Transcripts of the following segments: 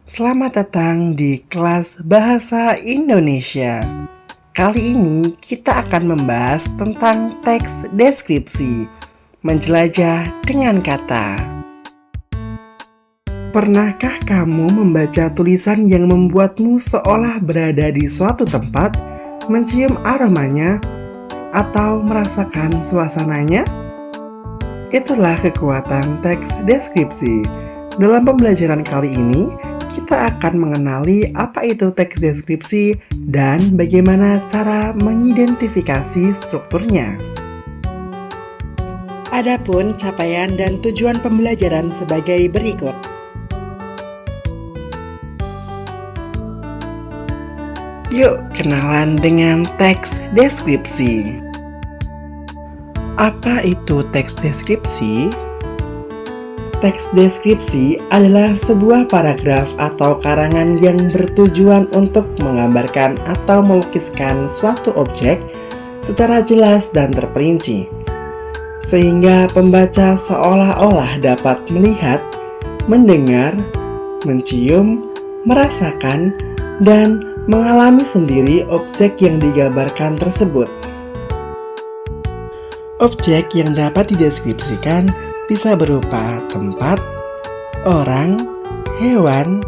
Selamat datang di kelas Bahasa Indonesia. Kali ini kita akan membahas tentang teks deskripsi, menjelajah dengan kata. Pernahkah kamu membaca tulisan yang membuatmu seolah berada di suatu tempat, mencium aromanya, atau merasakan suasananya? Itulah kekuatan teks deskripsi. Dalam pembelajaran kali ini, kita akan mengenali apa itu teks deskripsi dan bagaimana cara mengidentifikasi strukturnya. Adapun capaian dan tujuan pembelajaran sebagai berikut. Yuk kenalan dengan teks deskripsi. Apa itu teks deskripsi? Teks deskripsi adalah sebuah paragraf atau karangan yang bertujuan untuk menggambarkan atau melukiskan suatu objek secara jelas dan terperinci, sehingga pembaca seolah-olah dapat melihat, mendengar, mencium, merasakan, dan mengalami sendiri objek yang digambarkan tersebut. Objek yang dapat dideskripsikan bisa berupa tempat, orang, hewan,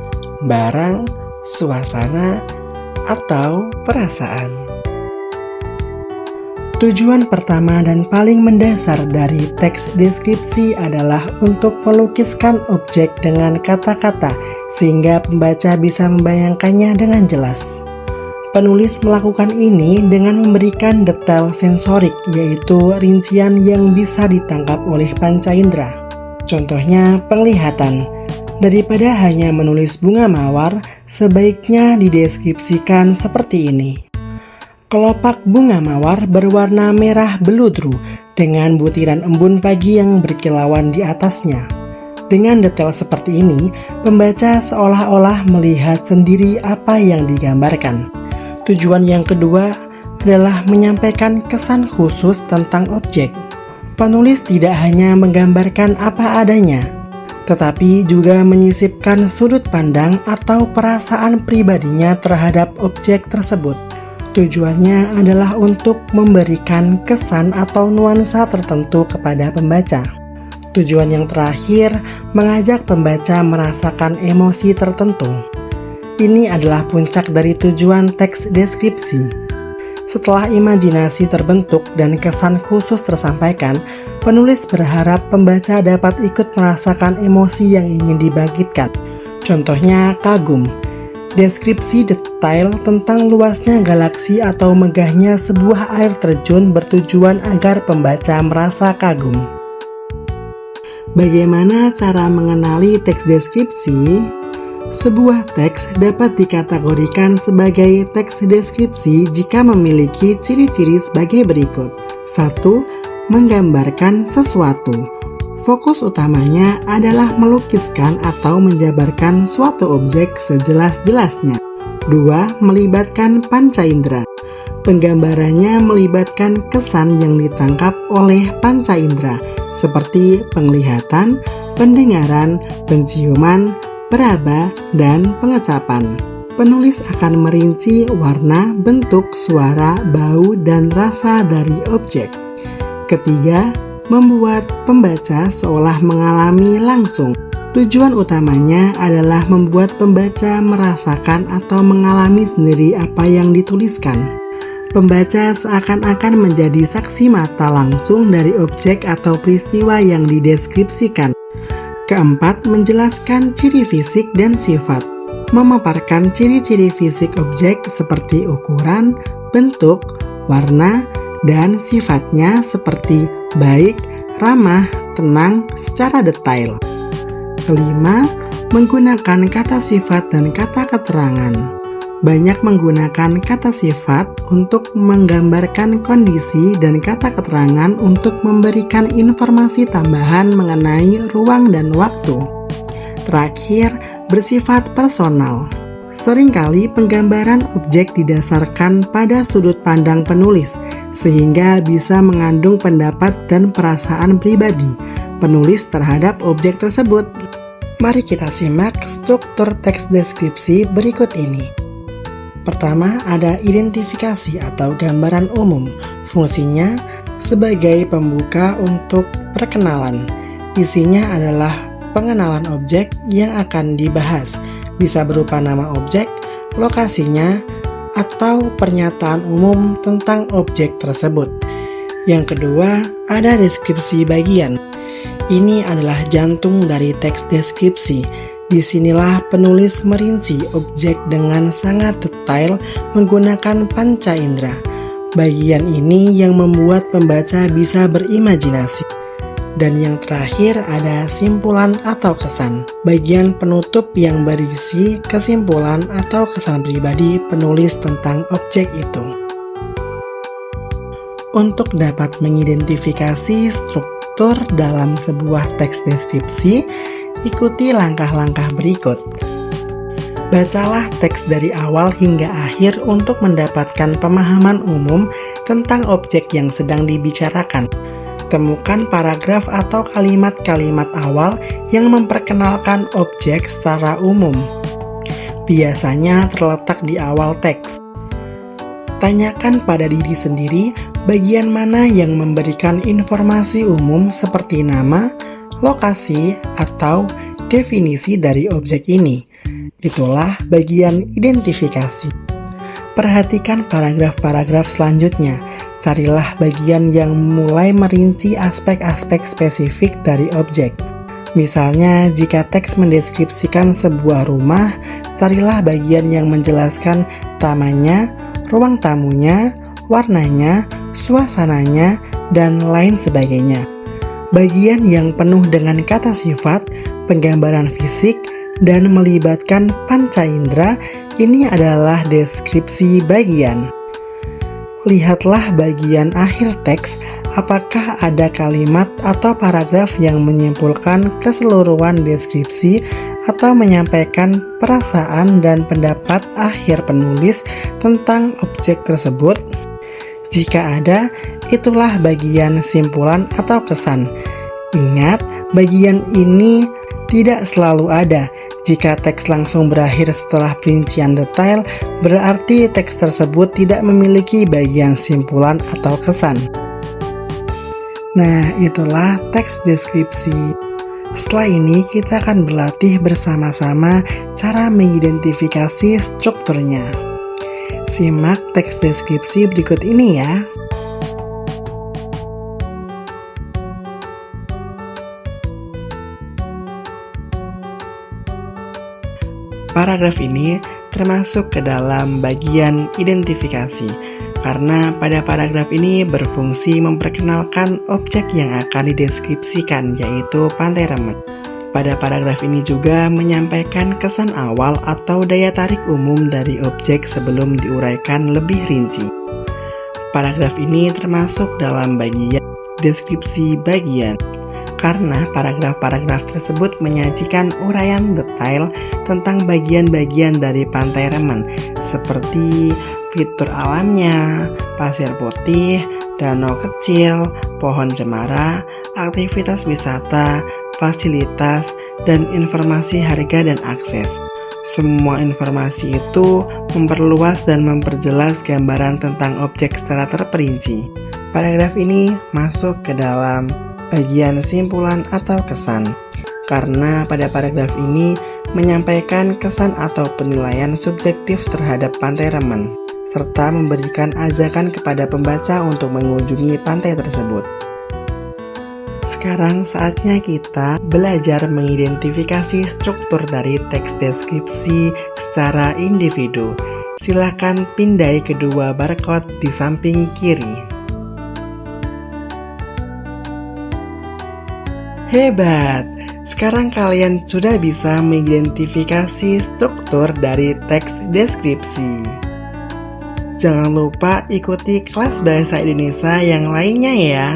barang, suasana, atau perasaan. Tujuan pertama dan paling mendasar dari teks deskripsi adalah untuk melukiskan objek dengan kata-kata sehingga pembaca bisa membayangkannya dengan jelas. Penulis melakukan ini dengan memberikan detail sensorik, yaitu rincian yang bisa ditangkap oleh panca indera. Contohnya penglihatan. Daripada hanya menulis bunga mawar, sebaiknya dideskripsikan seperti ini. Kelopak bunga mawar berwarna merah beludru dengan butiran embun pagi yang berkilauan di atasnya. Dengan detail seperti ini, pembaca seolah-olah melihat sendiri apa yang digambarkan. Tujuan yang kedua adalah menyampaikan kesan khusus tentang objek. Penulis tidak hanya menggambarkan apa adanya, tetapi juga menyisipkan sudut pandang atau perasaan pribadinya terhadap objek tersebut. Tujuannya adalah untuk memberikan kesan atau nuansa tertentu kepada pembaca. Tujuan yang terakhir, mengajak pembaca merasakan emosi tertentu. Ini adalah puncak dari tujuan teks deskripsi. Setelah imajinasi terbentuk dan kesan khusus tersampaikan, penulis berharap pembaca dapat ikut merasakan emosi yang ingin dibangkitkan. Contohnya kagum. Deskripsi detail tentang luasnya galaksi atau megahnya sebuah air terjun bertujuan agar pembaca merasa kagum. Bagaimana cara mengenali teks deskripsi? Sebuah teks dapat dikategorikan sebagai teks deskripsi jika memiliki ciri-ciri sebagai berikut. 1. Menggambarkan sesuatu. Fokus utamanya adalah melukiskan atau menjabarkan suatu objek sejelas-jelasnya. 2. Melibatkan panca indera. Penggambarannya melibatkan kesan yang ditangkap oleh panca indera, seperti penglihatan, pendengaran, penciuman, peraba, dan pengecapan. Penulis akan merinci warna, bentuk, suara, bau, dan rasa dari objek. Ketiga, membuat pembaca seolah mengalami langsung. Tujuan utamanya adalah membuat pembaca merasakan atau mengalami sendiri apa yang dituliskan. Pembaca seakan-akan menjadi saksi mata langsung dari objek atau peristiwa yang dideskripsikan. Keempat, menjelaskan ciri fisik dan sifat. Memaparkan ciri-ciri fisik objek seperti ukuran, bentuk, warna, dan sifatnya seperti baik, ramah, tenang secara detail. Kelima, menggunakan kata sifat dan kata keterangan. Banyak menggunakan kata sifat untuk menggambarkan kondisi dan kata keterangan untuk memberikan informasi tambahan mengenai ruang dan waktu. Terakhir, bersifat personal. Seringkali penggambaran objek didasarkan pada sudut pandang penulis, sehingga bisa mengandung pendapat dan perasaan pribadi penulis terhadap objek tersebut. Mari kita simak struktur teks deskripsi berikut ini. Pertama, ada identifikasi atau gambaran umum. Fungsinya sebagai pembuka untuk perkenalan. Isinya adalah pengenalan objek yang akan dibahas. Bisa berupa nama objek, lokasinya, atau pernyataan umum tentang objek tersebut. Yang kedua, ada deskripsi bagian. Ini adalah jantung dari teks deskripsi. Disinilah penulis merinci objek dengan sangat detail menggunakan panca indera. Bagian ini yang membuat pembaca bisa berimajinasi. Dan yang terakhir ada simpulan atau kesan. Bagian penutup yang berisi kesimpulan atau kesan pribadi penulis tentang objek itu. Untuk dapat mengidentifikasi struktur dalam sebuah teks deskripsi, ikuti langkah-langkah berikut. Bacalah teks dari awal hingga akhir untuk mendapatkan pemahaman umum tentang objek yang sedang dibicarakan. Temukan paragraf atau kalimat-kalimat awal yang memperkenalkan objek secara umum. Biasanya terletak di awal teks. Tanyakan pada diri sendiri bagian mana yang memberikan informasi umum seperti nama, lokasi, atau definisi dari objek ini. Itulah bagian identifikasi. Perhatikan paragraf-paragraf selanjutnya. Carilah bagian yang mulai merinci aspek-aspek spesifik dari objek. Misalnya, jika teks mendeskripsikan sebuah rumah, carilah bagian yang menjelaskan tamannya, ruang tamunya, warnanya, suasananya, dan lain sebagainya. Bagian yang penuh dengan kata sifat, penggambaran fisik, dan melibatkan panca indera, ini adalah deskripsi bagian. Lihatlah bagian akhir teks, apakah ada kalimat atau paragraf yang menyimpulkan keseluruhan deskripsi atau menyampaikan perasaan dan pendapat akhir penulis tentang objek tersebut. Jika ada, itulah bagian simpulan atau kesan. Ingat, bagian ini tidak selalu ada. Jika teks langsung berakhir setelah perincian detail, berarti teks tersebut tidak memiliki bagian simpulan atau kesan. Nah, itulah teks deskripsi. Setelah ini, kita akan berlatih bersama-sama cara mengidentifikasi strukturnya. Simak teks deskripsi berikut ini ya. Paragraf ini termasuk ke dalam bagian identifikasi, karena pada paragraf ini berfungsi memperkenalkan objek yang akan dideskripsikan, yaitu Pantai Remen. Pada paragraf ini juga menyampaikan kesan awal atau daya tarik umum dari objek sebelum diuraikan lebih rinci. Paragraf ini termasuk dalam bagian deskripsi bagian, karena paragraf-paragraf tersebut menyajikan uraian detail tentang bagian-bagian dari Pantai Remen, seperti fitur alamnya, pasir putih, danau kecil, pohon cemara, aktivitas wisata, fasilitas, dan informasi harga dan akses. Semua informasi itu memperluas dan memperjelas gambaran tentang objek secara terperinci. Paragraf ini masuk ke dalam bagian simpulan atau kesan, karena pada paragraf ini menyampaikan kesan atau penilaian subjektif terhadap Pantai Remen, serta memberikan ajakan kepada pembaca untuk mengunjungi pantai tersebut. Sekarang saatnya kita belajar mengidentifikasi struktur dari teks deskripsi secara individu. Silakan pindai kedua barcode di samping kiri. Hebat! Sekarang kalian sudah bisa mengidentifikasi struktur dari teks deskripsi. Jangan lupa ikuti kelas bahasa Indonesia yang lainnya ya.